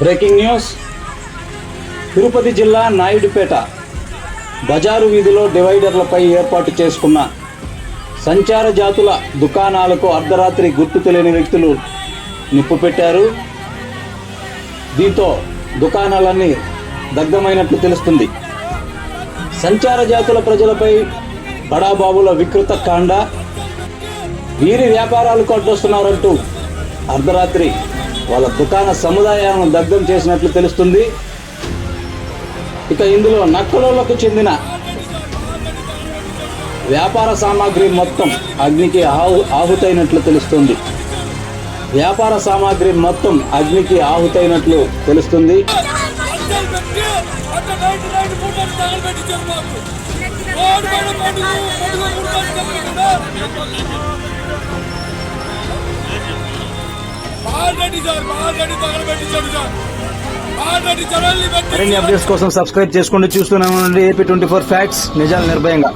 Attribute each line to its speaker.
Speaker 1: Breaking news. Tirupati జిల్లా నాయుడుపేట బజారు వీధిలో డివైడర్లపై ఏర్పాటు చేసుకున్న సంచార జాతుల దుకాణాలకు అర్ధరాత్రి గుర్తు తెలియని వ్యక్తులు నిప్పు పెట్టారు. దీంతో దుకాణాలన్నీ దగ్ధమైనట్లు తెలుస్తుంది. సంచార జాతుల ప్రజలపై బడాబాబుల వికృత కాండ. వీరి వ్యాపారాలకు అడ్డొస్తున్నారంటూ అర్ధరాత్రి వాళ్ళ దుకాణ సముదాయాలను దగ్ధం చేసినట్లు తెలుస్తుంది. ఇక ఇందులో నక్కలోళ్లకు చెందిన వ్యాపార సామాగ్రి మొత్తం అగ్నికి ఆహుతైనట్లు తెలుస్తుంది. వ్యాపార సామాగ్రి మొత్తం అగ్నికి ఆహుతైనట్లు తెలుస్తుంది. మరిన్ని అప్డేట్స్ కోసం సబ్స్క్రైబ్ చేసుకోండి. చూస్తూనే ఉండండి AP24 ఫ్యాక్ట్స్, నిజాలు నిర్భయంగా.